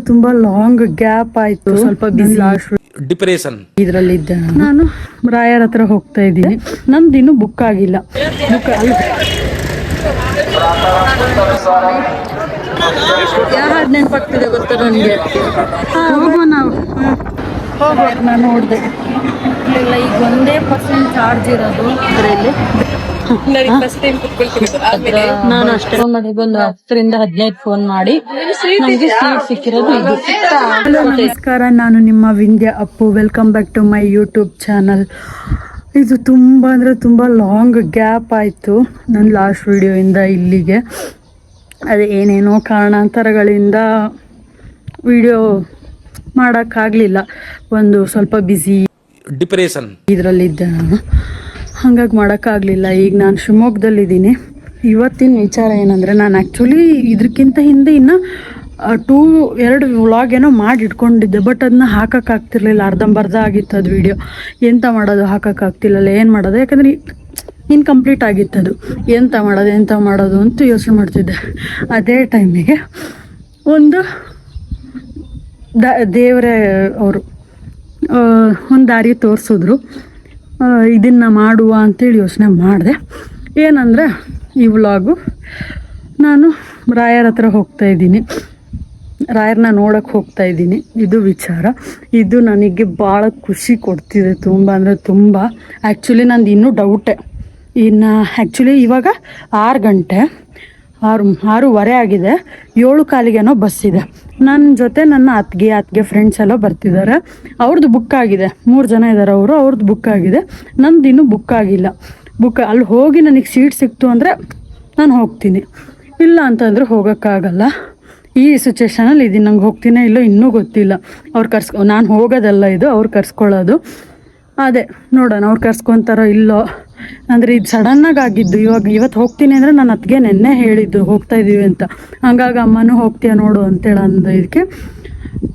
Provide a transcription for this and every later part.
ತುಂಬಾ long gap ಆಯ್ತು, ಸ್ವಲ್ಪ ಬಿಸಿ ಡಿಪ್ರೆಷನ್ ಇದ್ರಲ್ಲಿದ್ದೆ. ನಾನು ರಾಯರ್ ಹತ್ರ ಹೋಗ್ತಾ ಇದ್ದೀನಿ. ನಮ್ದು ಇನ್ನೂ ಬುಕ್ ಆಗಿಲ್ಲ. ಬುಕ್ ಯಾರು ನೆನಪಾಗ್ತಿದೆ ಗೊತ್ತಾ ನನಗೆ? ಹೋಗುವ ನಾವು, ಹೋಗುವ. ನಾನು ನೋಡಿದೆ ಇಲ್ಲ, ಈಗ 1% ಚಾರ್ಜ್ ಇರೋದು ಇದರಲ್ಲಿ. ನಾನು ಅಷ್ಟೇ ಮನೆಗೆ ಒಂದು 10ರಿಂದ 15 ಫೋನ್ ಮಾಡಿ ನಮಗೆ ಸೀಟ್ ಸಿಕ್ಕಿರೋದು ಇದು. ಹಲೋ ನಮಸ್ಕಾರ, ನಾನು ನಿಮ್ಮ Vindhya Appu. Welcome back to my YouTube channel. ಇದು ತುಂಬ ಅಂದರೆ ತುಂಬ ಲಾಂಗ್ ಗ್ಯಾಪ್ ಆಯಿತು ನನ್ನ ಲಾಸ್ಟ್ ವಿಡಿಯೋಯಿಂದ ಇಲ್ಲಿಗೆ. ಅದೇ ಏನೇನೋ ಕಾರಣಾಂತರಗಳಿಂದ ವಿಡಿಯೋ ಮಾಡೋಕ್ಕಾಗಲಿಲ್ಲ. ಒಂದು ಸ್ವಲ್ಪ ಬ್ಯುಸಿ ಡಿಪ್ರೆಷನ್ ಇದರಲ್ಲಿದ್ದೆ ನಾನು, ಹಾಗಾಗಿ ಮಾಡೋಕ್ಕಾಗಲಿಲ್ಲ. ಈಗ ನಾನು ಶಿವಮೊಗ್ಗದಲ್ಲಿದ್ದೀನಿ. ಇವತ್ತಿನ ವಿಚಾರ ಏನಂದರೆ, ನಾನು ಆ್ಯಕ್ಚುಲಿ ಇದಕ್ಕಿಂತ ಹಿಂದೆ ಇನ್ನು 2 ವ್ಲಾಗ್ ಏನೋ ಮಾಡಿ ಇಟ್ಕೊಂಡಿದ್ದೆ. ಬಟ್ ಅದನ್ನ ಹಾಕೋಕ್ಕಾಗ್ತಿರ್ಲಿಲ್ಲ, ಅರ್ಧಂಬರ್ಧ ಆಗಿತ್ತು ಅದು ವಿಡಿಯೋ. ಎಂತ ಮಾಡೋದು, ಹಾಕೋಕ್ಕಾಗ್ತಿಲ್ಲಲ್ಲ, ಏನು ಮಾಡೋದು, ಯಾಕಂದರೆ ಇನ್ಕಂಪ್ಲೀಟ್ ಆಗಿತ್ತು ಅದು. ಎಂತ ಮಾಡೋದು ಅಂತ ಯೋಚನೆ ಮಾಡ್ತಿದ್ದೆ. ಅದೇ ಟೈಮಿಗೆ ಒಂದು ದೇವರೇ ಅವರು ಒಂದು ದಾರಿ ತೋರಿಸಿದ್ರು. ಇದನ್ನು ಮಾಡುವ ಅಂತೇಳಿ ಯೋಚನೆ ಮಾಡಿದೆ. ಏನಂದರೆ, ಈ ವ್ಲಾಗು ನಾನು ರಾಯರ್ ಹತ್ರ ಹೋಗ್ತಾಯಿದ್ದೀನಿ, ರಾಯರ್ನ ನೋಡೋಕ್ಕೆ ಹೋಗ್ತಾಯಿದ್ದೀನಿ. ಇದು ವಿಚಾರ. ಇದು ನನಗೆ ಭಾಳ ಖುಷಿ ಕೊಡ್ತಿದೆ, ತುಂಬ ಅಂದರೆ ತುಂಬ. ಆ್ಯಕ್ಚುಲಿ ನಂದು ಇನ್ನೂ ಡೌಟೇ. ಇನ್ನು ಆ್ಯಕ್ಚುಲಿ ಇವಾಗ 6 ಗಂಟೆ, 6:30 ಆಗಿದೆ. 7:15 ಬಸ್ ಇದೆ. ನನ್ನ ಜೊತೆ ನನ್ನ ಅತ್ತಿಗೆ ಫ್ರೆಂಡ್ಸ್ ಎಲ್ಲ ಬರ್ತಿದ್ದಾರೆ. ಅವ್ರದ್ದು ಬುಕ್ ಆಗಿದೆ, 3 ಜನ ಇದ್ದಾರೆ ಅವರು. ಅವ್ರದ್ದು ಬುಕ್ ಆಗಿದೆ, ನಂದು ಇನ್ನೂ ಬುಕ್ ಆಗಿಲ್ಲ. ಅಲ್ಲಿ ಹೋಗಿ ನನಗೆ ಸೀಟ್ ಸಿಕ್ತು ಅಂದರೆ ನಾನು ಹೋಗ್ತೀನಿ, ಇಲ್ಲ ಅಂತಂದರೆ ಹೋಗೋಕ್ಕಾಗಲ್ಲ. ಈ ಸಿಚುವೇಷನಲ್ಲಿ ಇದೀನಿ. ನಂಗೆ ಹೋಗ್ತೀನೋ ಇಲ್ಲೋ ಇನ್ನೂ ಗೊತ್ತಿಲ್ಲ. ನಾನು ಹೋಗೋದಲ್ಲ, ಇದು ಅವ್ರು ಕರ್ಸ್ಕೊಳ್ಳೋದು. ಅದೇ ನೋಡೋಣ, ಅವ್ರು ಕರ್ಸ್ಕೊತಾರೋ ಇಲ್ಲೋ. ಅಂದರೆ ಇದು ಸಡನ್ನಾಗಿ ಆಗಿದ್ದು. ಇವತ್ತು ಹೋಗ್ತೀನಿ ಅಂದರೆ ನನ್ನ ಅತ್ತಿಗೆ ನೆನ್ನೆ ಹೇಳಿದ್ದು ಹೋಗ್ತಾಯಿದ್ದೀವಿ ಅಂತ. ಹಂಗಾಗಿ ಅಮ್ಮನೂ ಹೋಗ್ತೀಯ ನೋಡು ಅಂತೇಳಿ ಅಂದ. ಇದಕ್ಕೆ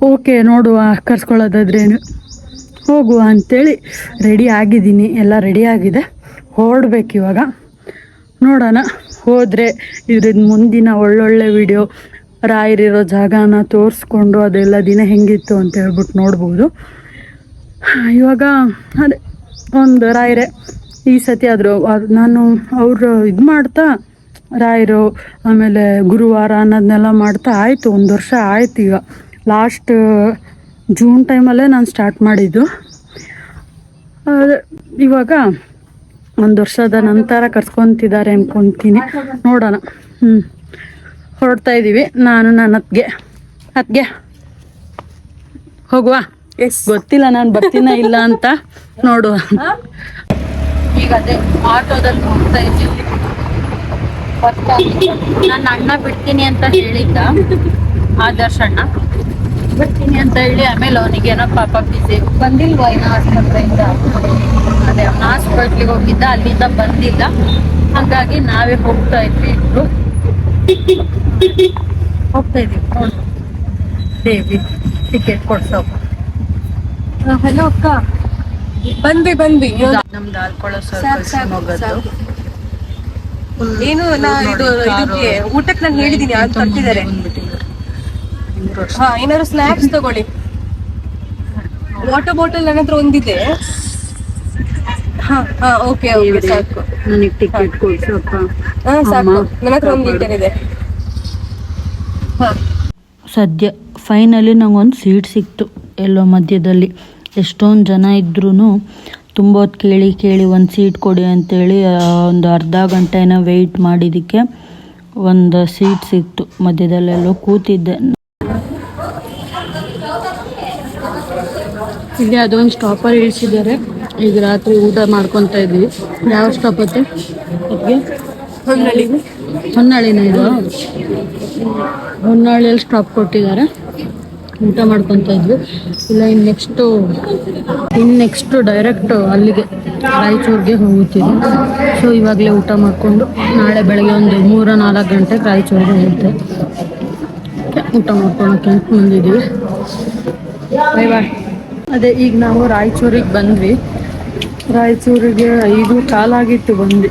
ಓಕೆ ನೋಡುವ, ಕರ್ಸ್ಕೊಳ್ಳೋದಾದ್ರೇನು ಹೋಗುವ ಅಂಥೇಳಿ ರೆಡಿ ಆಗಿದ್ದೀನಿ. ಎಲ್ಲ ರೆಡಿ ಆಗಿದೆ, ಹೊರಡ್ಬೇಕು ಇವಾಗ. ನೋಡೋಣ, ಹೋದರೆ ಇದ್ರದ್ದು ಮುಂದಿನ ಒಳ್ಳೊಳ್ಳೆ ವಿಡಿಯೋ, ರಾಯರಿರೋ ಜಾಗನ ತೋರಿಸ್ಕೊಂಡು ಅದೆಲ್ಲ ದಿನ ಹೆಂಗಿತ್ತು ಅಂತ ಹೇಳ್ಬಿಟ್ಟು ನೋಡ್ಬೋದು. ಇವಾಗ ಅದೇ ಒಂದು ರಾಯರೇ ಈ ಸತಿ ಆದರೂ ನಾನು ಅವರು ಇದು ಮಾಡ್ತಾ, ರಾಯರು ಆಮೇಲೆ ಗುರುವಾರ ಅನ್ನೋದನ್ನೆಲ್ಲ ಮಾಡ್ತಾ ಆಯಿತು, 1 ವರ್ಷ ಆಯ್ತು. ಈಗ ಲಾಸ್ಟ್ ಜೂನ್ ಟೈಮಲ್ಲೇ ನಾನು ಸ್ಟಾರ್ಟ್ ಮಾಡಿದ್ದು. ಇವಾಗ 1 ವರ್ಷದ ನಂತರ ಕರ್ಸ್ಕೊತಿದ್ದಾರೆ ಅಂದ್ಕೊತೀನಿ. ನೋಡೋಣ. ಹೊರಡ್ತಾ ಇದ್ದೀವಿ, ನಾನು ನನ್ನ ಅತ್ತಿಗೆ ಹೋಗುವ. ಗೊತ್ತಿಲ್ಲ ನಾನು ಬರ್ತೀನ ಇಲ್ಲ ಅಂತ, ನೋಡುವ. ಈಗ ಅದೇ ಆಟೋದಲ್ಲಿ ಹೋಗ್ತಾ ಇದ್ದೀವಿ. ನನ್ನ ಅಣ್ಣ ಬಿಡ್ತೀನಿ ಅಂತ ಹೇಳಿದ್ದ, ಆದರ್ಶ ಅಣ್ಣ ಬಿಡ್ತೀನಿ ಅಂತ ಹೇಳಿ, ಆಮೇಲೆ ಅವನಿಗೇನೋ ಪಾಪ ಬಿಸಿ ಬಂದಿಲ್ವ ಏನೋ ಆಸ್ಪತ್ರೆಯಿಂದ. ಅದೇ ಹಾಸ್ಪಿಟ್ಲಿಗೆ ಹೋಗಿದ್ದ, ಅಲ್ಲಿಂದ ಬಂದಿಲ್ಲ. ಹಾಗಾಗಿ ನಾವೇ ಹೋಗ್ತಾ ಇದ್ವಿ, ಇಬ್ರು ಹೋಗ್ತಾ ಇದ್ದೀವಿ. ನೋಡು ದೇವಿ ಟಿಕೆಟ್ ಕೊಡ್ಸೋ. ಹಲೋ ಅಕ್ಕ, ಬಂದ್ವಿ ನಮ್ದು ಆಲ್ಕೊಳ್ಳೋ ಹೋಗೋದು. ಏನು ಇದಕ್ಕೆ ಊಟಕ್ಕೆ ನಾನು ಹೇಳಿದೀನಿ, ಅದು ತರ್ತಿದ್ದಾರೆ. ಏನಾದ್ರು ಸ್ನಾಕ್ಸ್ ತಗೊಳ್ಳಿ. ವಾಟರ್ ಬಾಟಲ್ ನನ್ನ ಹತ್ರ ಒಂದಿದೆ. ಓಕೆ ಸಾಕು, ನನಗೆ ಟಿಕೆಟ್ ಕೊಡ್ಸಪ್ಪ. ಸಾಕು, ನನ್ನ ಹತ್ರ 1 ಲೀಟರ್ ಇದೆ. ಸದ್ಯ ಫೈನಲಿ ನಂಗೊಂದು ಸೀಟ್ ಸಿಕ್ತು ಎಲ್ಲೋ ಮಧ್ಯದಲ್ಲಿ. ಎಷ್ಟೊಂದು ಜನ ಇದ್ರೂ ತುಂಬ ಹೊತ್ತು ಕೇಳಿ ಒಂದು ಸೀಟ್ ಕೊಡಿ ಅಂತೇಳಿ ಒಂದು ಅರ್ಧ ಗಂಟೆನ ವೆಯ್ಟ್ ಮಾಡಿದ್ದಕ್ಕೆ ಒಂದು ಸೀಟ್ ಸಿಕ್ತು. ಮಧ್ಯದಲ್ಲೆಲ್ಲೋ ಕೂತಿದ್ದೆ. ಇಲ್ಲಿ ಅದೊಂದು ಸ್ಟಾಪಲ್ಲಿ ಇಳಿಸಿದ್ದಾರೆ. ಈಗ ರಾತ್ರಿ ಊಟ ಮಾಡ್ಕೊತಾ ಇದ್ವಿ. ಯಾವ ಸ್ಟಾಪ್ ಅತ್ತೆ? ಅದಕ್ಕೆ ಹೊನ್ನಾಳಿನ ಇದು. ಹೊನ್ನಾಳಿಯಲ್ಲಿ ಸ್ಟಾಪ್ ಕೊಟ್ಟಿದ್ದಾರೆ, ಊಟ ಮಾಡ್ಕೊತಾ ಇದ್ವಿ. ಇಲ್ಲ ಇನ್ನು ನೆಕ್ಸ್ಟು ಡೈರೆಕ್ಟ್ ಅಲ್ಲಿಗೆ ರಾಯಚೂರಿಗೆ ಹೋಗುತ್ತೀವಿ. ಸೊ ಇವಾಗಲೇ ಊಟ ಮಾಡಿಕೊಂಡು ನಾಳೆ ಬೆಳಗ್ಗೆ ಒಂದು 3-4 ಗಂಟೆಗೆ ರಾಯಚೂರಿಗೆ ಹೋಗುತ್ತೆ. ಊಟ ಮಾಡ್ಕೊಳಕ್ಕೆ ಬಂದಿದ್ದೀವಿ. ಬಾಯ್. ಅದೇ ಈಗ ನಾವು ರಾಯಚೂರಿಗೆ ಬಂದ್ವಿ. ರಾಯಚೂರಿಗೆ 5:15 ಬಂದ್ವಿ.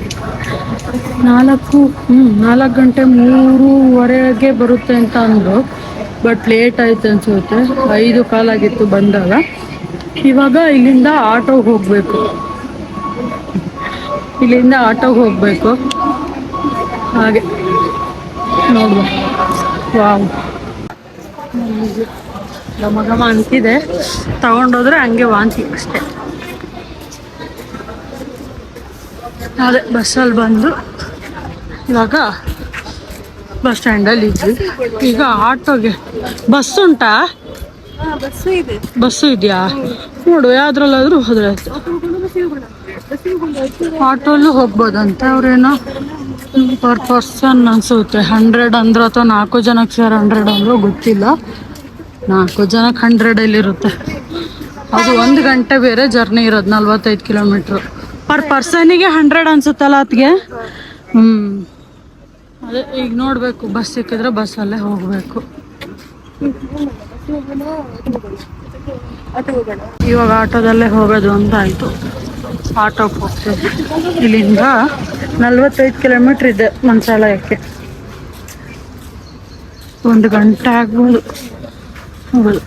4 ಗಂಟೆ 3:15 ಬರುತ್ತೆ ಅಂತ ಅಂದರು. ಬಟ್ ಲೇಟ್ ಆಯ್ತು ಅನ್ಸುತ್ತೆ, 5 ಕಾಲಾಗಿತ್ತು ಬಂದಾಗ. ಇವಾಗ ಇಲ್ಲಿಂದ ಆಟೋಗೆ ಹೋಗಬೇಕು, ಇಲ್ಲಿಂದ ಆಟೋಗೆ ಹೋಗಬೇಕು. ಹಾಗೆ ನೋಡುವ. ವಾವ್, ಘಮ ಘಮ ಅಂತಿದೆ. ತಗೊಂಡೋದ್ರೆ ಹಂಗೆ ವಾಂತಿ ಅಷ್ಟೇ. ಅದೇ ಬಸ್ಸಲ್ಲಿ ಬಂದು ಇವಾಗ ಬಸ್ ಸ್ಟ್ಯಾಂಡಲ್ಲಿ ಇದ್ವಿ. ಈಗ ಆಟೋಗೆ ಬಸ್ ಉಂಟಾ? ಬಸ್ಸು ಇದೆ. ಬಸ್ಸು ಇದೆಯಾ? ನೋಡು, ಯಾವ್ದ್ರಲ್ಲಾದ್ರೂ ಹೋದ್ರೆ ಆಯ್ತು. ಆಟೋಲ್ಲೂ ಹೋಗ್ಬೋದಂತೆ. ಅವ್ರೇನೋ ಪರ್ ಪರ್ಸನ್ ಅನ್ಸುತ್ತೆ 100 ಅಂದ್ರು, ಅಥವಾ 4 ಜನಕ್ಕೆ ಸೇರಿ 100 ಅಂದ್ರು ಗೊತ್ತಿಲ್ಲ. 4 ಜನಕ್ಕೆ 100 ಇರುತ್ತೆ. ಅದು 1 ಗಂಟೆ ಬೇರೆ ಜರ್ನಿ ಇರೋದು, 45 ಕಿಲೋಮೀಟ್ರು. ಪರ್ ಪರ್ಸನಿಗೆ 100 ಅನ್ಸುತ್ತಲ್ಲ ಅದಕ್ಕೆ. ಅದೇ ಈಗ ನೋಡಬೇಕು, ಬಸ್ ಸಿಕ್ಕಿದ್ರೆ ಬಸ್ಸಲ್ಲೇ ಹೋಗಬೇಕು. ಇವಾಗ ಆಟೋದಲ್ಲೇ ಹೋಗೋದು ಅಂತ ಆಯಿತು. ಆಟೋಗೆ ಹೋಗ್ತಿದ್ವಿ. ಇಲ್ಲಿಂದ 45 ಕಿಲೋಮೀಟ್ರ್ ಇದೆ ಮಂತ್ರಾಲಯಕ್ಕೆ. 1 ಗಂಟೆ ಆಗ್ಬೋದು ಹೋಗೋದು.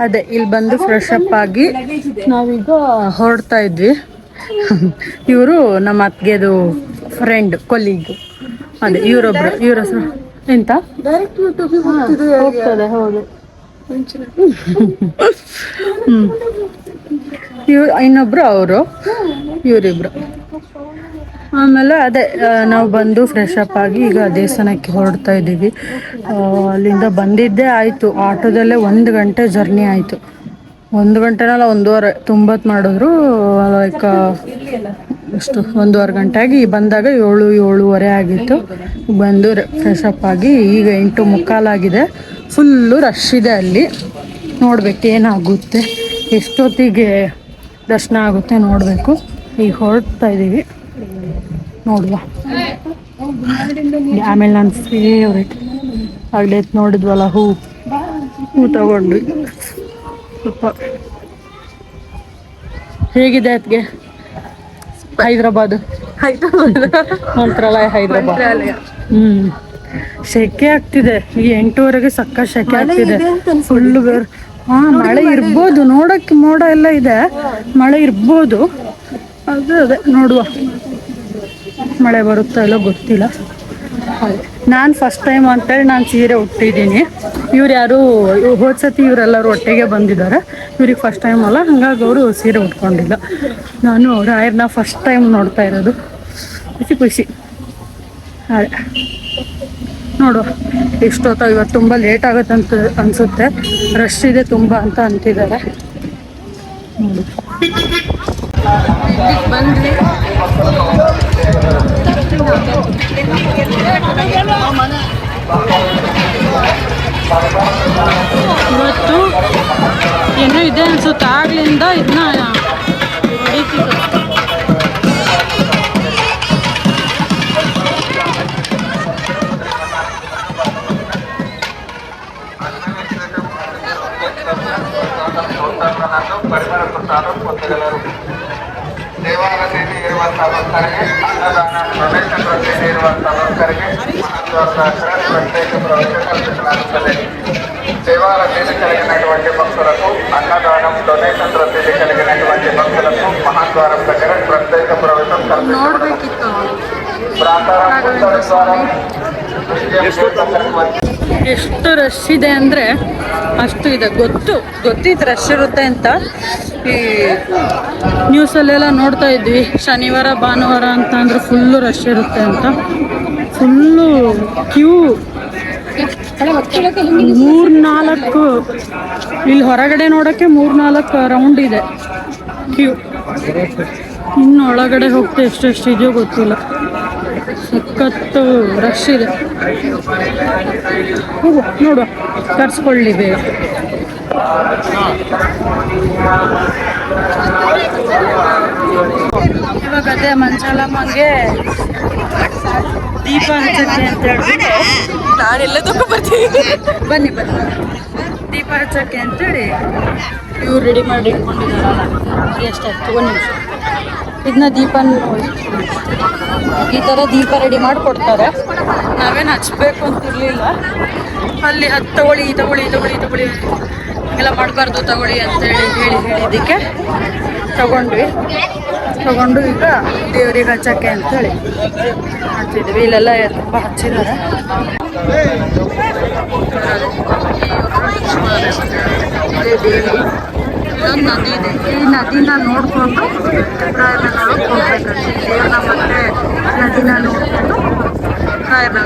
ಅದೇ ಇಲ್ಲಿ ಬಂದು ಫ್ರೆಶ್ ಅಪ್ ಆಗಿ ನಾವೀಗ ಹೊರಡ್ತಾ ಇದ್ವಿ. ಇವರು ನಮ್ಮ ಅತ್ತಿಗೆದು ಫ್ರೆಂಡ್, ಕೊಲೀಗ್. ಅದೇ ಇವರೊಬ್ರು. ಇವ್ರ ಹೆಸರು ಎಂತ? ಹೋಗ್ತದೆ, ಹೌದು. ಇನ್ನೊಬ್ರು ಅವರು, ಇವರಿಬ್ರು. ಆಮೇಲೆ ಅದೇ ನಾವು ಬಂದು ಫ್ರೆಶ್ ಅಪ್ ಆಗಿ ಈಗ ದೇವಸ್ಥಾನಕ್ಕೆ ಹೊರಡ್ತಾ ಇದ್ದೀವಿ. ಅಲ್ಲಿಂದ ಬಂದಿದ್ದೇ ಆಯಿತು, ಆಟೋದಲ್ಲೇ 1 ಗಂಟೆ ಜರ್ನಿ ಆಯಿತು. 1 ಗಂಟೆನಲ್ಲ, 1.5 ತುಂಬತ್ತು ಮಾಡಿದ್ರು. ಲೈಕ್ ಎಷ್ಟು 1.5 ಗಂಟೆ ಆಗಿ ಬಂದಾಗ 7-7:30 ಆಗಿತ್ತು. ಬಂದು ಫ್ರೆಶ್ ಅಪ್ ಆಗಿ ಈಗ 8:45 ಆಗಿದೆ. ಫುಲ್ಲು ರಶ್ ಇದೆ ಅಲ್ಲಿ. ನೋಡ್ಬೇಕು ಏನಾಗುತ್ತೆ, ಎಷ್ಟೊತ್ತಿಗೆ ದರ್ಶನ ಆಗುತ್ತೆ ನೋಡಬೇಕು. ಈಗ ಹೊರಡ್ತಾ ಇದ್ದೀವಿ, ನೋಡುವ. ಆಮೇಲೆ ನನ್ನ ಫೇವ್ರೇಟ್ ಆಗಲೇ ನೋಡಿದ್ವಲ್ಲ, ಹೂ ತಗೊಂಡ್ವಿ. ಸ್ವಲ್ಪ ಹೇಗಿದೆ ಅದಕ್ಕೆ? ಹೈದ್ರಾಬಾದ್ ಮಂತ್ರಾಲಯ, ಹೈದ್ರಾಬಾದ್. ಸೆಕೆ ಆಗ್ತಿದೆ. ಈ 8:30ಗೆ ಸಕ್ಕ ಸೆಕೆ ಆಗ್ತಿದೆ. ಫುಲ್ಲು ಬೇರೆ. ಮಳೆ ಇರ್ಬೋದು, ನೋಡಕ್ಕೆ ಮೋಡ ಎಲ್ಲ ಇದೆ, ಮಳೆ ಇರ್ಬೋದು. ಅದೇ ನೋಡುವ, ಮಳೆ ಬರುತ್ತಾ ಇಲ್ಲೋ ಗೊತ್ತಿಲ್ಲ. ನಾನು ಫಸ್ಟ್ ಟೈಮ್ ಅಂತೇಳಿ ನಾನು ಸೀರೆ ಉಟ್ಟಿದ್ದೀನಿ. ಇವ್ರು ಯಾರು ಹೋದ್ಸತಿ ಇವರೆಲ್ಲರೂ ಒಟ್ಟಿಗೆ ಬಂದಿದ್ದಾರೆ. ಇವ್ರಿಗೆ ಫಸ್ಟ್ ಟೈಮ್ ಅಲ್ಲ, ಹಂಗಾಗಿ ಅವರು ಸೀರೆ ಉಟ್ಕೊಂಡಿಲ್ಲ. ನಾನು ರಾಯರ್ನ ಫಸ್ಟ್ ಟೈಮ್ ನೋಡ್ತಾ ಇರೋದು. ಖುಷಿ. ಅದೇ ನೋಡುವ ಎಷ್ಟೊತ್ತ. ಇವತ್ತು ತುಂಬ ಲೇಟ್ ಆಗುತ್ತೆ ಅಂತ ಅನಿಸುತ್ತೆ. ರಶ್ ಇದೆ ತುಂಬ ಅಂತ ಅಂತಿದ್ದಾರೆ. ನೋಡಿ ಬಂದ್ವಿ. ಇವತ್ತು ಏನೋ ಇದೆ ಅನ್ಸುತ್ತೆ, ಆಗ್ಲಿಂದ ಇದನ್ನ ಹೊಡಿತಿದ್ರು. ದೇವಾಲಯದಲ್ಲಿ ಇರುವಂತಹ ಭಕ್ತರಿಗೆ ಅನ್ನದಾನ ಪ್ರವೇಶ ಪ್ರತಿನಿಧಿ ಇರುವಂತಹ ಭಕ್ತರಿಗೆ ಪ್ರತ್ಯೇಕ ಪ್ರವೇಶ ಕಲ್ಪಿಸಲಾಗುತ್ತದೆ. ದೇವಾಲಯದಲ್ಲಿ కలిగినటువంటి భక్తులకు అన్నదానం డొనేషన్ ప్రతినిధి కలిగినటువంటి భక్తులకు మహాద్వారం దగ్గర ప్రత్యేక ప్రవేశం ನೋಡ್ಬೇಕಿತ್ತು. ಎಷ್ಟು ರಶ್ ಇದೆ ಅಂದರೆ ಅಷ್ಟು ಇದೆ. ಗೊತ್ತಿತ್ತು ರಶ್ ಇರುತ್ತೆ ಅಂತ. ಈ ನ್ಯೂಸಲ್ಲೆಲ್ಲ ನೋಡ್ತಾ ಇದ್ವಿ, ಶನಿವಾರ ಭಾನುವಾರ ಅಂತ ಅಂದರೆ ಫುಲ್ಲು ರಶ್ ಇರುತ್ತೆ ಅಂತ. Full Q. 3-4 ಇಲ್ಲಿ ಹೊರಗಡೆ ನೋಡೋಕ್ಕೆ 3-4 ರೌಂಡ್ ಇದೆ ಕ್ಯೂ. ಇನ್ನು ಒಳಗಡೆ ಹೋಗ್ತಾ ಎಷ್ಟೆಷ್ಟು ಇದೆಯೋ ಗೊತ್ತಿಲ್ಲ. ಸಖತ್ತು ರಶ್ ಇದೆ. ನೋಡುವ, ತರಿಸ್ಕೊಳ್ಳಿ ಬೇಗ. ಇವಾಗ ಅದೇ ಮಂಚಾಲಮ್ಮಗೆ ದೀಪ ಹಚ್ಚಕ್ಕೆ ಅಂತ ಹೇಳ್ಬಿಟ್ಟು ನಾನೆಲ್ಲದಕ್ಕೂ ಬರ್ತೀನಿ. ಬನ್ನಿ ದೀಪ ಹಚ್ಚಕ್ಕೆ ಅಂತೇಳಿ ಇವ್ರು ರೆಡಿ ಮಾಡಿ ಇಟ್ಕೊಂಡಿದ್ದಾರಲ್ಲ, ಎಷ್ಟಾಯ್ತು? ಒಂದು ನಿಮಿಷ. ಇದನ್ನ ದೀಪ ಈ ಥರ ದೀಪ ರೆಡಿ ಮಾಡಿಕೊಡ್ತಾರೆ. ನಾವೇನು ಹಚ್ಬೇಕು ಅಂತಿರ್ಲಿಲ್ಲ. ಅಲ್ಲಿ ಅದು ತಗೊಳ್ಳಿ ತಗೊಳ್ಳಿ ಎಲ್ಲ ಮಾಡಬಾರ್ದು ತಗೊಳ್ಳಿ ಅಂತೇಳಿ ಹೇಳಿದ್ದಕ್ಕೆ ತಗೊಂಡು ಈಗ ದೇವರಿಗೆ ಹಚ್ಚಕ್ಕೆ ಅಂತೇಳಿ ಮಾಡ್ತಿದ್ದೀವಿ. ಇಲ್ಲೆಲ್ಲ ತುಂಬ ಹಚ್ಚಿದ್ದಾರೆ. ಇಲ್ಲೊಂದು ನದಿ ಇದೆ. ಈ ನದಿನ ನೋಡಿಕೊಂಡು ರಾಯರ ನೋಡೋಕೆ ಹೋಗ್ಬೇಕಂತೆ. ದೇವ್ರನ್ನ ಮತ್ತೆ ನದಿನ ನೋಡಿಕೊಂಡು ರಾಯರ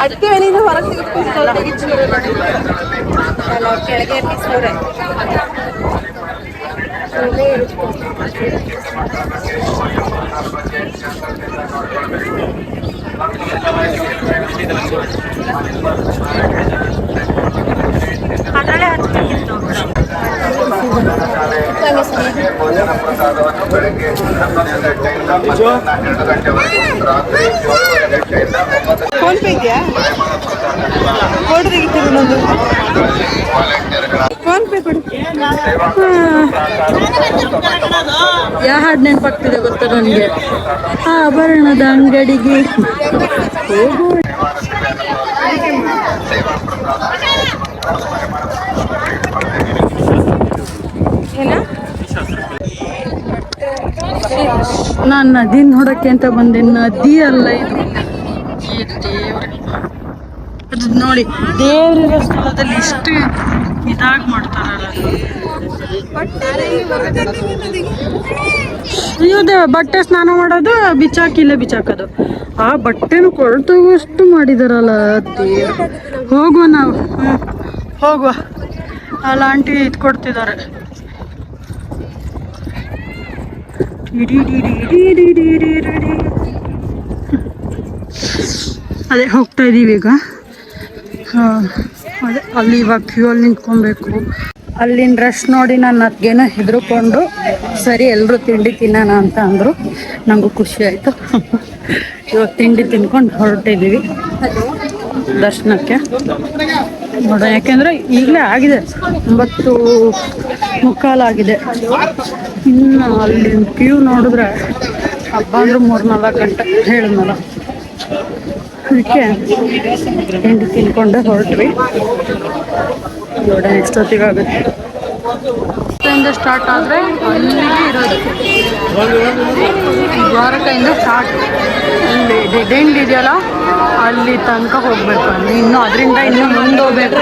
ಅಡ್ಕೆ ಮನೆಯಿಂದ ಹೊರಗೆ ಕೆಳಗೆ ಎಬ್ಬಿಸೋರೆ. ಅದರಲ್ಲೇ ಹಚ್ಬೇಕಿತ್ತು. ಭೋಜನ ಪ್ರಸಾದವನ್ನು ಬೆಳಗ್ಗೆ 11 ಗಂಟೆಯಿಂದ ಮಧ್ಯಾಹ್ನ 12 ಗಂಟೆವರೆಗೂ, ರಾತ್ರಿ 7 ಗಂಟೆಯಿಂದ 9 ಫೋನ್ ಪೇ ಇದೆಯಾ? ಫೋಟೋ ತೆಗಿತೀವಿ ನಂದು. ಫೋನ್ ಪೇ ಕೊಡಿ. ಯಾವ ಹಾಡು ನೆನಪಾಗ್ತಿದೆ ಗೊತ್ತಾ ನನಗೆ? ಆಭರಣದ ಅಂಗಡಿಗೆ ಹೋಗೋ. ನಾನು ನದಿ ನೋಡಕ್ಕೆ ಅಂತ ಬಂದೆ. ನದಿ ಅಲ್ಲ ಇದು. ಅದು ನೋಡಿ, ದೇವರಿರೋ ಸ್ಥಳದಲ್ಲಿ ಇಷ್ಟು ಇದಾಗಿ ಮಾಡ್ತಾರಲ್ಲ. ಇದೇ ಬಟ್ಟೆ ಸ್ನಾನ ಮಾಡೋದು, ಬಿಚ್ಚಾಕೋದು. ಆ ಬಟ್ಟೆನು ಕೊಳ್ತೋಗುವಷ್ಟು ಮಾಡಿದಾರಲ್ಲ ದೇವ್ರು. ಹೋಗುವ ನಾವು, ಹೋಗುವ. ಅಲ್ಲಿ ಆಂಟಿ ಇದು ಕೊಡ್ತಿದ್ದಾರೆ. ಅದೇ ಹೋಗ್ತಾ ಇದ್ದೀವಿ ಈಗ. ಅದೇ ಅಲ್ಲಿ ಇವಾಗ ಕ್ಯೂ ಅಲ್ಲಿ ನಿಂತ್ಕೊಬೇಕು. ಅಲ್ಲಿನ ರಶ್ ನೋಡಿ ನಾನು ಅದಕ್ಕೇನೋ ಹೆದರ್ಕೊಂಡು ಸರಿ ಎಲ್ಲರೂ ತಿಂಡಿ ತಿನ್ನೋಣ ಅಂತ ಅಂದರು. ನನಗೂ ಖುಷಿ ಆಯಿತು. ಇವಾಗ ತಿಂಡಿ ತಿನ್ಕೊಂಡು ಹೊರಟಿದ್ದೀವಿ ದರ್ಶನಕ್ಕೆ. ನೋಡೋಣ, ಯಾಕೆಂದರೆ ಈಗಲೇ ಆಗಿದೆ 9:15 ಆಗಿದೆ. ಇನ್ನು ಅಲ್ಲಿನ ಕ್ಯೂ ನೋಡಿದ್ರೆ ಹಬ್ಬ ಅಂದ್ರೆ 3-4 ಗಂಟೆ ಹೇಳಿದ್ನಲ್ಲ. ಅದಕ್ಕೆ ತಿಂಡಿ ತಿನ್ಕೊಂಡೆ ಹೊರಟ್ವಿ. ನೋಡೋಣ ಎಷ್ಟೊತ್ತಿಗಾಗುತ್ತೆ. ಸ್ಟಾರ್ಟ್ ಆದರೆ ಅಲ್ಲಿಗೆ ಇರೋದು. ದ್ವಾರಕೆಯಿಂದ ಸ್ಟಾರ್ಟ್. ಅಲ್ಲಿ ಡೆಡ್ ಎಂಡ್ ಇದೆಯಲ್ಲ, ಅಲ್ಲಿ ತನಕ ಹೋಗ್ಬೇಕು. ಅಲ್ಲಿ ಇನ್ನು ಅದರಿಂದ ಇನ್ನೂ ಮುಂದೆ ಹೋಗ್ಬೇಕು.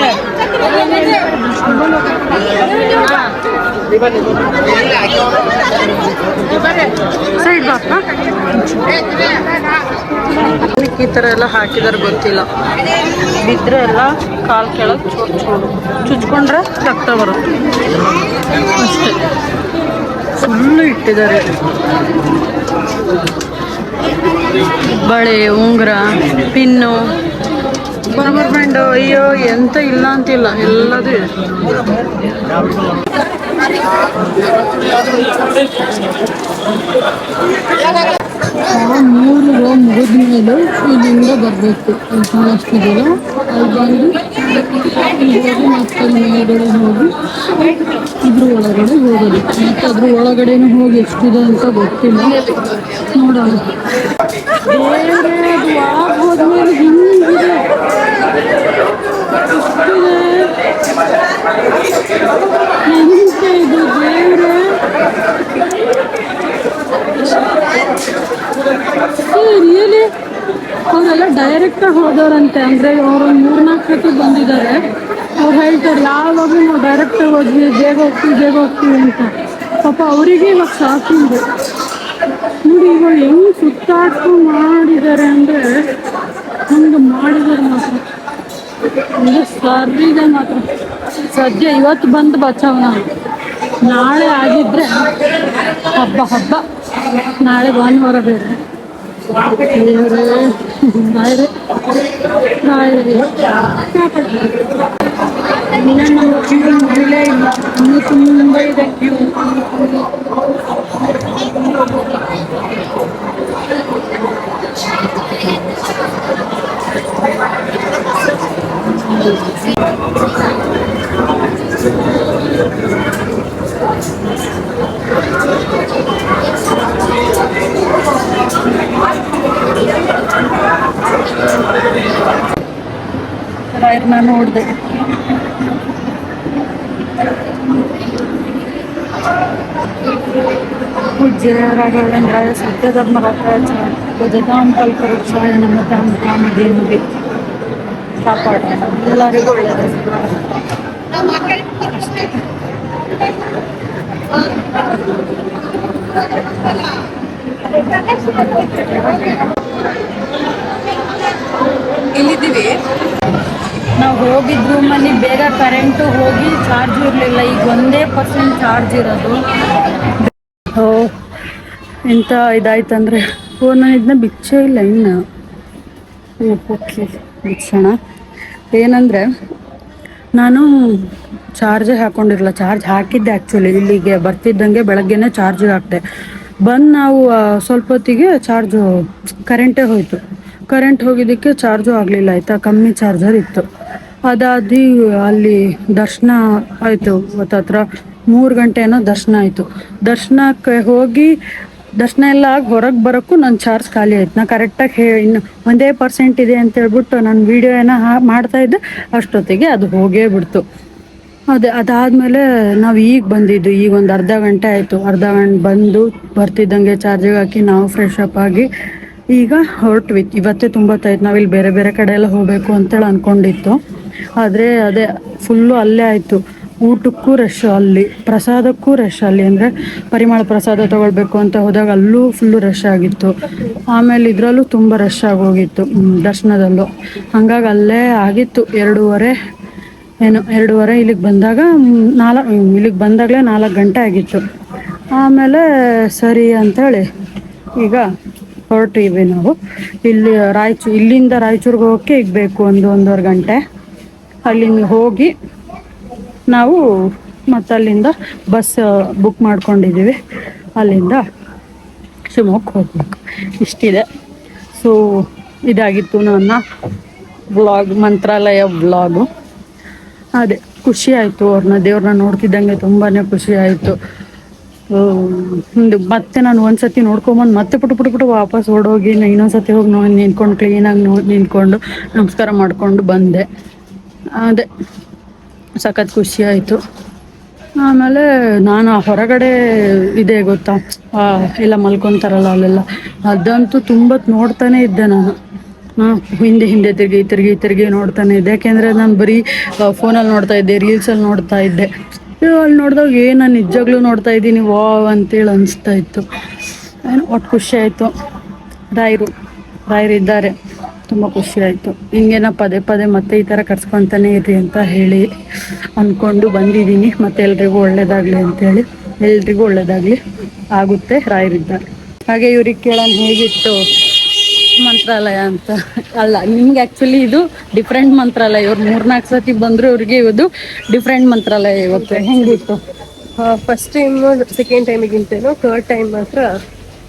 ಸೈಡ್ ಬಾಕ್ನ ಈ ಥರ ಎಲ್ಲ ಹಾಕಿದಾರೆ ಗೊತ್ತಿಲ್ಲ. ಬಿದ್ದರೆ ಎಲ್ಲ ಕಾಲು ಕೆಳಗೆ ಚುಚ್ಕೊಂಡ್ರೆ ರಕ್ತ ಬರುತ್ತೆ ಅಷ್ಟೇ. ಫುಲ್ಲು ಇಟ್ಟಿದ್ದಾರೆ. ಬಳೆ, ಉಂಗುರ, ಪಿನ್ನು, ರಬ್ಬರ್ ಬ್ಯಾಂಡು, ಅಯ್ಯೋ ಎಂತ ಇಲ್ಲ ಅಂತಿಲ್ಲ, ಎಲ್ಲದೂ ಇದೆ. ಮೂರು ರೋ ಮುಗಿದ್ಮೇಲೆ ಇಲ್ಲಿಂದ ಬರಬೇಕು. ಅಷ್ಟಿದೆಯಲ್ಲ, ಅಲ್ಲಿ ಬಂದು ಹೋಗಿ ಮತ್ತೆ ಮೇಲ್ಗಡೆ ಹೋಗಿ ಇದ್ರ ಒಳಗಡೆ ಹೋಗೋದು. ಮತ್ತು ಅದ್ರ ಒಳಗಡೆನೂ ಹೋಗಿ ಎಷ್ಟಿದೆ ಅಂತ ಗೊತ್ತಿಲ್ಲ, ನೋಡೋಣ. ಬೇರೆ ಅದು ಒಳಗೆ ಹೋದ್ಮೇಲೆ ಹಿಂಗಿದೆ, ಎಷ್ಟಿದೆ ಎಂತ ಇದು ದೇವ್ರೆ. ರಿಯಲಿ ಅವರೆಲ್ಲ ಡೈರೆಕ್ಟಾಗಿ ಹೋದವ್ರಂತೆ. ಅಂದರೆ ಅವರು 3-4 ಸತಿ ಬಂದಿದ್ದಾರೆ. ಅವ್ರು ಹೇಳ್ತಾರೆ ಯಾವಾಗಲೂ ನಾವು ಡೈರೆಕ್ಟಾಗಿ ಹೋದ್ವಿ, ಬೇಗ ಹೋಗ್ತೀವಿ ಅಂತ. ಪಾಪ ಅವರಿಗೆ ಇವಾಗ ಸಾಕಿಂದು ನೋಡಿ. ಇವಾಗ ಹೆಂಗೆ ಸುತ್ತಾಡ್ಕೊಂಡು ಮಾಡಿದ್ದಾರೆ ಅಂದರೆ ಹಂಗೆ ಮಾಡಿದ್ದಾರೆ ಮಾತ್ರ. ಅಂದರೆ ಸರಿದೆ ಮಾತ್ರ. ಸದ್ಯ ಇವತ್ತು ಬಂದು ಬಚಾವ್ ನಾವು. ನಾಳೆ ಆಗಿದ್ರೆ ಹಬ್ಬ. ನಾಳೆ ಭಾನುವಾರ ಬೇರೆ. ಇನ್ನು ನಮ್ಮ ಕ್ಯೂ ಮುಗಿಲೇ ಇಲ್ಲ, ಇನ್ನೂ ತುಂಬ ಇದೆ ಕ್ಯೂ. ನೋಡಿದೆ. ಪೂಜ್ಯ ರಾಘವೇಂದ್ರಾಯ ಸತ್ಯಧರ್ಮರಾಯ ಭಜತಾಂ ಕಲ್ಪವೃಕ್ಷಾಯ ನಮತಾಂ ಕಾಮಧೇನುಗೆ ಕಾಪಾಡ ಎಲ್ಲರಿಗೂ ಒಳ್ಳೆಯದು. ಇಲ್ಲಿದ್ದೀವಿ. ನಾವು ಹೋಗಿದ್ದ ರೂಮಲ್ಲಿ ಬೇಗ ಕರೆಂಟು ಹೋಗಿ ಚಾರ್ಜ್ ಇರಲಿಲ್ಲ. ಈಗ 1% ಚಾರ್ಜ್ ಇರೋದು. ಎಂಥ ಇದಾಯ್ತಂದರೆ ನಾನು ಇದನ್ನ ಬಿಚ್ಚೇ ಇಲ್ಲ ಇನ್ನು. ಓಕೆ ಬಿಚ್ಚೋಣ. ಏನಂದರೆ ನಾನು ಚಾರ್ಜೇ ಹಾಕ್ಕೊಂಡಿರಲ್ಲ. ಚಾರ್ಜ್ ಹಾಕಿದ್ದೆ ಆ್ಯಕ್ಚುಲಿ ಇಲ್ಲಿಗೆ ಬರ್ತಿದ್ದಂಗೆ ಬೆಳಗ್ಗೆನೇ ಚಾರ್ಜಿಗೆ ಹಾಕಿದೆ. ಬಂದು ನಾವು ಸ್ವಲ್ಪ ಹೊತ್ತಿಗೆ ಚಾರ್ಜು ಕರೆಂಟೇ ಹೋಯಿತು. ಕರೆಂಟ್ ಹೋಗಿದ್ದಕ್ಕೆ ಚಾರ್ಜು ಆಗಲಿಲ್ಲ ಆಯಿತಾ. ಕಮ್ಮಿ ಚಾರ್ಜರ್ ಇತ್ತು. ಅದಾದಿ ಅಲ್ಲಿ ದರ್ಶನ ಆಯಿತು. ಹತ್ರ 3 ಗಂಟೆ ಏನೋ ದರ್ಶನ ಆಯಿತು. ದರ್ಶನಕ್ಕೆ ಹೋಗಿ ದರ್ಶನ ಎಲ್ಲ ಆಗಿ ಹೊರಗೆ ಬರೋಕ್ಕೂ ನನ್ನ ಚಾರ್ಜ್ ಖಾಲಿ ಆಯ್ತು. ನಾ ಕರೆಕ್ಟಾಗಿ ಇನ್ನು 1% ಇದೆ ಅಂತ ಹೇಳ್ಬಿಟ್ಟು ನಾನು ವೀಡಿಯೋ ಏನೋ ಮಾಡ್ತಾಯಿದ್ದೆ. ಅಷ್ಟೊತ್ತಿಗೆ ಅದು ಹೋಗೇ ಬಿಡ್ತು. ಅದಾದಮೇಲೆ ನಾವು ಈಗ ಬಂದಿದ್ದು. ಈಗ ಒಂದು ಅರ್ಧ ಗಂಟೆ ಆಯಿತು. ಅರ್ಧ ಗಂಟೆ ಬಂದು ಬರ್ತಿದ್ದಂಗೆ ಚಾರ್ಜಿಗೆ ಹಾಕಿ ನಾವು ಫ್ರೆಶ್ ಅಪ್ ಆಗಿ ಈಗ ಹೊರಟ್ವಿ. ಇವತ್ತೇ ತುಂಬತ್ತಾಯ್ತು. ನಾವಿಲ್ಲಿ ಬೇರೆ ಬೇರೆ ಕಡೆ ಎಲ್ಲ ಹೋಗಬೇಕು ಅಂತೇಳಿ ಅಂದ್ಕೊಂಡಿತ್ತು. ಆದರೆ ಅದೇ ಫುಲ್ಲು ಅಲ್ಲೇ ಆಯಿತು. ಊಟಕ್ಕೂ ರಶ್, ಅಲ್ಲಿ ಪ್ರಸಾದಕ್ಕೂ ರಶ್. ಅಲ್ಲಿ ಅಂದರೆ ಪರಿಮಳ ಪ್ರಸಾದ ತೊಗೊಳ್ಬೇಕು ಅಂತ ಹೋದಾಗ ಅಲ್ಲೂ ಫುಲ್ಲು ರಶ್ ಆಗಿತ್ತು. ಆಮೇಲೆ ಇದರಲ್ಲೂ ತುಂಬ ರಶ್ ಆಗೋಗಿತ್ತು ದರ್ಶನದಲ್ಲೂ. ಹಾಗಾಗಿ ಅಲ್ಲೇ ಆಗಿತ್ತು 2:30 ಇಲ್ಲಿಗೆ ಬಂದಾಗ ಇಲ್ಲಿಗೆ ಬಂದಾಗಲೇ 4 ಗಂಟೆ ಆಗಿತ್ತು. ಆಮೇಲೆ ಸರಿ ಅಂಥೇಳಿ ಈಗ ಹೊರಟಿವಿ ನಾವು. ಇಲ್ಲಿ ಇಲ್ಲಿಂದ ರಾಯಚೂರಿಗೆ ಹೋಗೋಕ್ಕೆ ಈಗ ಬೇಕು 1-1.5 ಗಂಟೆ. ಅಲ್ಲಿಂದ ಹೋಗಿ ನಾವು ಮತ್ತು ಅಲ್ಲಿಂದ ಬಸ್ ಬುಕ್ ಮಾಡ್ಕೊಂಡಿದ್ದೀವಿ. ಅಲ್ಲಿಂದ ಶಿವಮೊಗ್ಗಕ್ಕೆ ಹೋಗ್ಬೇಕು. ಇಷ್ಟಿದೆ. ಸೊ ಇದಾಗಿತ್ತು ನನ್ನ ವ್ಲಾಗ್, ಮಂತ್ರಾಲಯ ವ್ಲಾಗು. ಅದೇ ಖುಷಿ ಆಯಿತು. ದೇವ್ರನ್ನ ನೋಡ್ತಿದ್ದಂಗೆ ತುಂಬಾ ಖುಷಿ ಆಯಿತು. ಮತ್ತೆ ನಾನು ಒಂದ್ಸತಿ ನೋಡ್ಕೊಂಬಂದು ಮತ್ತೆ ಪುಟ್ಟು ವಾಪಸ್ ಓಡೋಗಿ ಇನ್ನೊಂದ್ಸತಿ ಹೋಗಿ ನಿಂತ್ಕೊಂಡು ಕ್ಲೀನಾಗಿ ನಿಂತ್ಕೊಂಡು ನಮಸ್ಕಾರ ಮಾಡಿಕೊಂಡು ಬಂದೆ. ಅದೇ ಸಖತ್ ಖುಷಿ ಆಯಿತು. ಆಮೇಲೆ ನಾನು ಹೊರಗಡೆ ಇದೆ ಗೊತ್ತಾ, ಎಲ್ಲ ಮಲ್ಕೊತಾರಲ್ಲ ಅಲ್ಲೆಲ್ಲ, ಅದಂತೂ ತುಂಬ ನೋಡ್ತಾನೆ ಇದ್ದೆ ನಾನು. ಹಿಂದೆ ತಿರುಗಿ ನೋಡ್ತಾನೆ ಇದ್ದೆ. ಯಾಕೆಂದರೆ ನಾನು ಬರೀ ಫೋನಲ್ಲಿ ನೋಡ್ತಾ ಇದ್ದೆ, ರೀಲ್ಸಲ್ಲಿ ನೋಡ್ತಾ ಇದ್ದೆ. ಅಲ್ಲಿ ನೋಡಿದಾಗ ನಾನು ನಿಜವಾಗ್ಲೂ ನೋಡ್ತಾ ಇದ್ದೀನಿ ವಾವ್ ಅಂತೇಳಿ ಅನಿಸ್ತಾ ಇತ್ತು. ಏನು ಒಟ್ಟು ಖುಷಿ ಆಯಿತು. ರಾಯರು ಇದ್ದಾರೆ, ತುಂಬ ಖುಷಿ ಆಯಿತು. ಹಿಂಗೇನ ಪದೇ ಮತ್ತೆ ಈ ಥರ ಕರ್ಸ್ಕೊತಾನೆ ಇರಿ ಅಂತ ಹೇಳಿ ಅಂದ್ಕೊಂಡು ಬಂದಿದ್ದೀನಿ. ಮತ್ತು ಎಲ್ರಿಗೂ ಒಳ್ಳೇದಾಗಲಿ ಅಂತೇಳಿ, ಎಲ್ರಿಗೂ ಒಳ್ಳೇದಾಗಲಿ ಆಗುತ್ತೆ. ರಾಯರಿದ್ದಾರೆ. ಹಾಗೆ ಇವ್ರಿಗೆ ಕೇಳೋಣ ಹೇಗಿತ್ತು ಮಂತ್ರಾಲಯ ಅಂತ. ಅಲ್ಲ, ನಿಮ್ಗೆ ಆ್ಯಕ್ಚುಲಿ ಇದು ಡಿಫ್ರೆಂಟ್ ಮಂತ್ರಾಲಯ. ಇವ್ರು 3-4 ಸತಿ ಬಂದರು, ಇವ್ರಿಗೆ ಇದು ಡಿಫ್ರೆಂಟ್ ಮಂತ್ರಾಲಯ ಇವತ್ತು. ಹೆಂಗಿತ್ತು? ಫಸ್ಟ್ ಟೈಮ್ ಸೆಕೆಂಡ್ ಟೈಮಿಗಿಂತೇನೋ ಥರ್ಡ್ ಟೈಮ್ ಮಾತ್ರ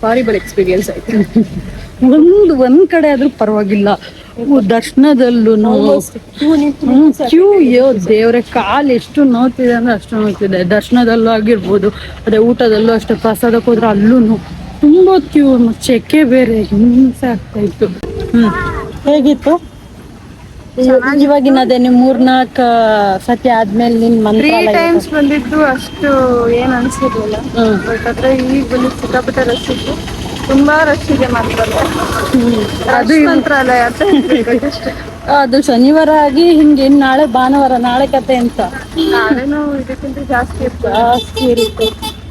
ಹಾರಿಬಲ್ ಎಕ್ಸ್ಪೀರಿಯನ್ಸ್ ಆಯಿತು. ಒಂದು ಕಡೆ ಆದರೂ ಪರವಾಗಿಲ್ಲ. ದರ್ಶನದಲ್ಲೂ ಕ್ಯೂ, ದೇವ್ರೆ ಕಾಲು ಎಷ್ಟು ನೋಡ್ತಿದೆ ಅಂದರೆ ಅಷ್ಟು ನೋಡ್ತಿದೆ. ದರ್ಶನದಲ್ಲೂ ಆಗಿರ್ಬೋದು, ಅದೇ ಊಟದಲ್ಲೂ ಅಷ್ಟೇ. ಪ್ರಸಾದಕ್ಕೆ ಹೋದ್ರೆ ಅಲ್ಲೂ ತುಂಬ ಕ್ಯೂ, ಚೆಕ್ಕೆ ಬೇರೆ, ಹಿಂಸೆ ಆಗ್ತಾಯಿತ್ತು. ಹೇಗಿತ್ತು ಇವಾಗಿನದೇ? ನೀವು 3-4 ಸತಿ ಆದ್ಮೇಲೆ ನಿನ್ನ ಮಂತ್ರಾಲಯ ಟೈಮ್ಸ್ ಬಂದಿದ್ದು ಅಷ್ಟು ಏನು ಅನಿಸಿರ್ಲಿಲ್ಲ. ಬಟ್ ಆದರೆ ಈಗ ಬಂದು ಸಿಕ್ಕಾಪಟ್ಟೆ ರಶ್ ಇತ್ತು. ತುಂಬಾ ರಶ್ ಇದೆ ಮಂತ್ರಾಲಯ. ಅದು ಮಂತ್ರಾಲಯ ಅಂತ ಹೇಳ್ಬೇಕಷ್ಟೇ. ಅದು ಶನಿವಾರ ಆಗಿ ಹಿಂಗೆ ನಾಳೆ ಭಾನುವಾರ, ನಾಳೆ ಕತೆ ಅಂತ ನಾಳೆನೂ ಇದಕ್ಕಿಂತ ಜಾಸ್ತಿ ಇರುತ್ತೆ.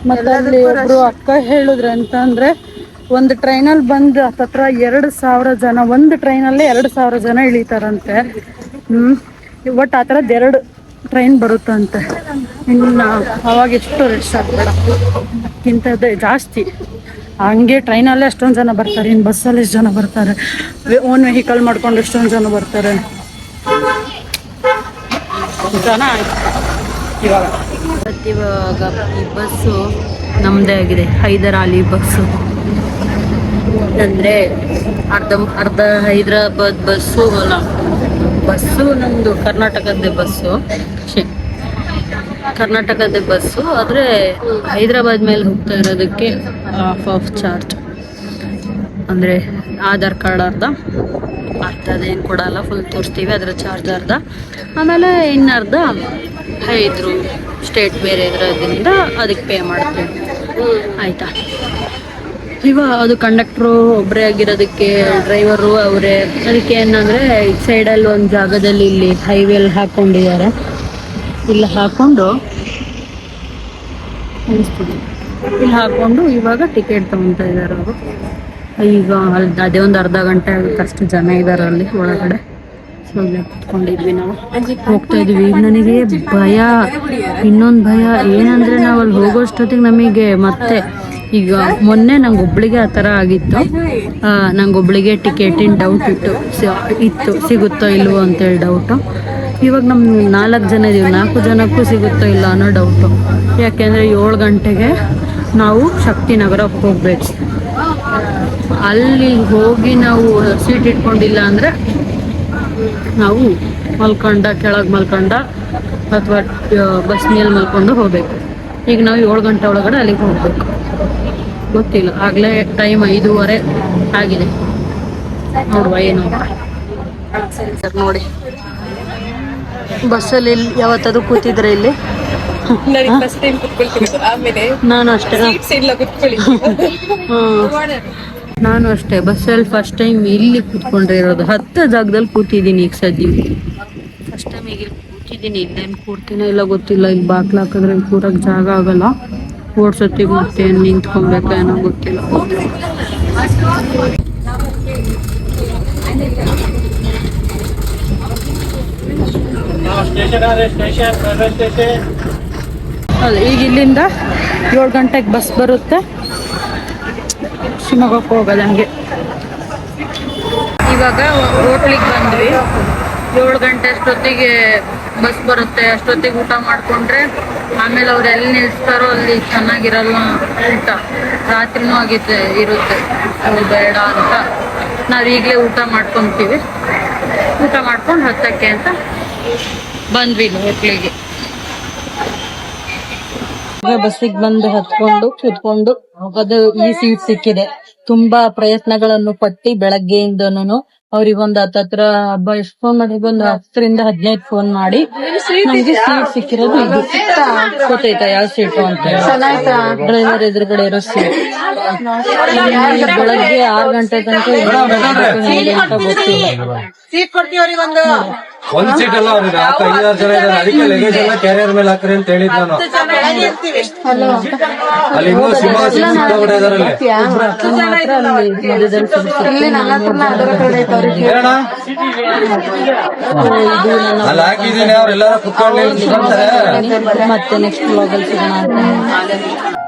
ಮತ್ತೆ ಅಲ್ಲಿ ಒಬ್ರು ಅಕ್ಕ ಹೇಳಿದ್ರು ಅಂತಂದ್ರೆ, ಒಂದು ಟ್ರೈನಲ್ಲಿ ಬಂದು ಹತ್ತತ್ರ 2,000 ಜನ, ಒಂದು ಟ್ರೈನಲ್ಲೇ 2,000 ಜನ ಇಳಿತಾರಂತೆ. ಒಟ್ಟು ಆ ಥರದ್ದು 2 ಟ್ರೈನ್ ಬರುತ್ತಂತೆ. ಇನ್ನು ಅವಾಗ ಎಷ್ಟು ರಶ್ ಆಗಬೇಡ, ಇಂಥದ್ದೇ ಜಾಸ್ತಿ. ಹಂಗೆ ಟ್ರೈನಲ್ಲೇ ಎಷ್ಟೊಂದು ಜನ ಬರ್ತಾರೆ, ಇನ್ನು ಬಸ್ಸಲ್ಲಿ ಎಷ್ಟು ಜನ ಬರ್ತಾರೆ, ಓನ್ ವೆಹಿಕಲ್ ಮಾಡ್ಕೊಂಡು ಎಷ್ಟೊಂದು ಜನ ಬರ್ತಾರೆ. ಜನ ಆಯ್ತು ಇವಾಗ ಈ ಬಸ್ಸು ನಮ್ಮದೇ ಆಗಿದೆ, ಹೈದರ್ ಅಲಿ ಬಸ್ಸು. ಅಂದರೆ ಅರ್ಧ ಹೈದರಾಬಾದ್ ಬಸ್ಸು ಅಲ್ಲ, ಬಸ್ಸು ನಮ್ಮದು ಕರ್ನಾಟಕದ್ದೇ ಬಸ್ಸು. ಕರ್ನಾಟಕದ ಬಸ್ಸು, ಆದರೆ ಹೈದರಾಬಾದ್ ಮೇಲೆ ಹೋಗ್ತಾ ಇರೋದಕ್ಕೆ ಆಫ್ ಚಾರ್ಜ್. ಅಂದರೆ ಆಧಾರ್ ಕಾರ್ಡ್ ಅರ್ಧ, ಅರ್ಧದೇನು ಕೊಡಲ್ಲ, ಫುಲ್ ತೋರಿಸ್ತೀವಿ, ಅದರ ಚಾರ್ಜ್ ಅರ್ಧ. ಆಮೇಲೆ ಇನ್ನರ್ಧ ಇದ್ರು ಸ್ಟೇಟ್ ಬೇರೆ ಇದ್ರಿಂದ ಅದಕ್ಕೆ ಪೇ ಮಾಡ್ತೀವಿ. ಆಯಿತಾ? ಅದು ಕಂಡಕ್ಟ್ರು ಒಬ್ಬರೇ ಆಗಿರೋದಕ್ಕೆ ಡ್ರೈವರು ಅವರೇ. ಅದಕ್ಕೆ ಏನಂದರೆ ಈ ಸೈಡಲ್ಲಿ ಒಂದು ಜಾಗದಲ್ಲಿ ಇಲ್ಲಿ ಹೈವೇಲಿ ಹಾಕ್ಕೊಂಡಿದ್ದಾರೆ. ಇಲ್ಲಿ ಹಾಕ್ಕೊಂಡು ಇಲ್ಲಿ ಹಾಕ್ಕೊಂಡು ಇವಾಗ ಟಿಕೆಟ್ ತೊಗೊತಾ ಇದ್ದಾರೆ ಅವರು. ಈಗ ಅದೇ ಒಂದು ಅರ್ಧ ಗಂಟೆ ಆಗುತ್ತೆ, ಅಷ್ಟು ಜನ ಇದ್ದಾರೆ ಅಲ್ಲಿ ಒಳಗಡೆ. ಸೊ ಇಲ್ಲೇ ಕುತ್ಕೊಂಡಿದ್ವಿ, ನಾವು ಹೋಗ್ತಾ ಇದ್ವಿ. ನನಗೆ ಭಯ, ಇನ್ನೊಂದು ಭಯ ಏನಂದರೆ ನಾವು ಅಲ್ಲಿ ಹೋಗೋಷ್ಟೊತ್ತಿಗೆ ನಮಗೆ ಮತ್ತೆ ಈಗ ಮೊನ್ನೆ ನಂಗೊಬ್ಳಿಗೆ ಆ ಥರ ಆಗಿತ್ತು. ನಂಗೊಬ್ಳಿಗೆ ಟಿಕೆಟಿನ ಡೌಟ್ ಇತ್ತು ಸಿಗುತ್ತೋ ಇಲ್ವೋ ಅಂತೇಳಿ ಡೌಟು. ಇವಾಗ ನಮ್ಮ 4 ಜನ ಇದ್ದೀವಿ, 4 ಜನಕ್ಕೂ ಸಿಗುತ್ತೋ ಇಲ್ಲ ಅನ್ನೋ ಡೌಟು. ಯಾಕೆಂದರೆ 7 ಗಂಟೆಗೆ ನಾವು ಶಕ್ತಿನಗರಕ್ಕೆ ಹೋಗ್ಬೇಕು. ಅಲ್ಲಿ ಹೋಗಿ ನಾವು ಸೀಟ್ ಇಟ್ಕೊಂಡಿಲ್ಲ ಅಂದರೆ ನಾವು ಕೆಳಗೆ ಮಲ್ಕೊಂಡ ಅಥವಾ ಬಸ್ ಮೇಲೆ ಮಲ್ಕೊಂಡು ಹೋಗ್ಬೇಕು. ಈಗ ನಾವು 7 ಗಂಟೆ ಒಳಗಡೆ ಅಲ್ಲಿಗೆ ಹೋಗ್ಬೇಕು. ಗೊತ್ತಿಲ್ಲ, ಆಗಲೇ ಟೈಮ್ 5:30 ಆಗಿದೆ. ನೋಡುವ ಏನು ಸರ್. ನೋಡಿ ಬಸ್ಸಲ್ಲಿ ಯಾವತ್ತಾದ್ರೂ ಕೂತಿದ್ರೆ ಇಲ್ಲಿ? ನಾನು ಅಷ್ಟೇ ನಾನು ಅಷ್ಟೇ ಬಸ್ಸಲ್ಲಿ ಫಸ್ಟ್ ಟೈಮ್ ಇಲ್ಲಿ ಕೂತ್ಕೊಂಡಿರೋದು. 10 ಜಾಗದಲ್ಲಿ ಕೂತಿದ್ದೀನಿ ಈಗ ಸದ್ಯ. ಫಸ್ಟ್ ಟೈಮ್ ಈಗ ಇಲ್ಲಿ ಕೂತಿದ್ದೀನಿ. ಇಲ್ಲೇನು ಕೂರ್ತೀನೋ ಇಲ್ಲ ಗೊತ್ತಿಲ್ಲ. ಇಲ್ಲಿ ಬಾಕ್ಲು ಹಾಕಿದ್ರೆ ಕೂರಕ್ಕೆ ಜಾಗ ಆಗಲ್ಲ. ಓಡ್ಸೋತ್ತಿಗೆ ಮತ್ತೆ ನಿಂತ್ಕೊಬೇಕು ಏನೋ ಗೊತ್ತಿಲ್ಲ. ಅಲ್ಲ, ಈಗ ಇಲ್ಲಿಂದ 7 ಗಂಟೆಗೆ ಬಸ್ ಬರುತ್ತೆ, ಶಿವಮೊಗ್ಗಕ್ಕೆ ಹೋಗೋದು ಹಂಗೆ. ಇವಾಗ ಹೋಟ್ಲಿಗೆ ಬಂದ್ವಿ. 7 ಗಂಟೆ ಅಷ್ಟೊತ್ತಿಗೆ ಬಸ್ ಬರುತ್ತೆ. ಅಷ್ಟೊತ್ತಿಗೆ ಊಟ ಮಾಡಿಕೊಂಡ್ರೆ ಆಮೇಲೆ ಅವ್ರು ಎಲ್ಲಿ ನಿಲ್ಲಿಸ್ತಾರೋ ಅಲ್ಲಿ ಚೆನ್ನಾಗಿರಲ್ಲ ಊಟ. ರಾತ್ರಿನೂ ಇರುತ್ತೆ. ಅದು ಬೇಡ ಅಂತ ನಾವು ಈಗಲೇ ಊಟ ಮಾಡ್ಕೊತೀವಿ. ಊಟ ಮಾಡ್ಕೊಂಡು 10ಕ್ಕೆ ಅಂತ ಬಂದ್ವಿ ಹೋಟ್ಲಿಗೆ. ಬಸ್ಸಿಗೆ ಬಂದು ಹತ್ಕೊಂಡು ಕೂತ್ಕೊಂಡು ಅದು ಈ ಸೀಟ್ ಸಿಕ್ಕಿದೆ. ತುಂಬಾ ಪ್ರಯತ್ನಗಳನ್ನು ಪಟ್ಟಿ ಬೆಳಗ್ಗೆಯಿಂದನೂ ಅವ್ರಿಗೊಂದು ಹತ್ತತ್ರ ಎಷ್ಟು ಫೋನ್ ಮಾಡಿ, ಒಂದು 10ರಿಂದ 15 ಫೋನ್ ಮಾಡಿ ನಮ್ಗೆ ಸೀಟ್ ಸಿಕ್ಕಿರೋದು. ಇದು ಗೊತ್ತಾಯ್ತಾ ಯಾವ ಸೀಟು ಅಂತ? ಡ್ರೈವರ್ ಎದುರುಗಡೆ ಇರೋ ಸೀಟ್. ಬೆಳಗ್ಗೆ 6 ಗಂಟೆ ತನಕ ಗೊತ್ತಿಲ್ಲ. ಒಂದ್ ಸೀಟ್ ಅಲ್ಲ, ಅವ್ರಿಗೆ 5-6 ಜನ ಇದ್ದಾರೆ. ಅದಕ್ಕೆ ಲಗೇಜ್ ಎಲ್ಲ ಕ್ಯಾರಿಯರ್ ಮೇಲೆ ಹಾಕ್ರಿ ಅಂತ ಹೇಳಿದ್ ನಾನು. ಅಲ್ಲಿ ಇನ್ನೂ ಸಿಕ್ಕಾಪಟ್ಟೆ ಇದಾರೆ ಅಲ್ಲಿ ಹಾಕಿದೀನಿ. ಅವ್ರೆಲ್ಲಾರು ಕುತ್ಕೊಂಡು ಮತ್ತೆ ನೆಕ್ಸ್ಟ್ ಬ್ಲಾಗಲ್ಲಿ ಸಿಗೋಣ ಅಂತ.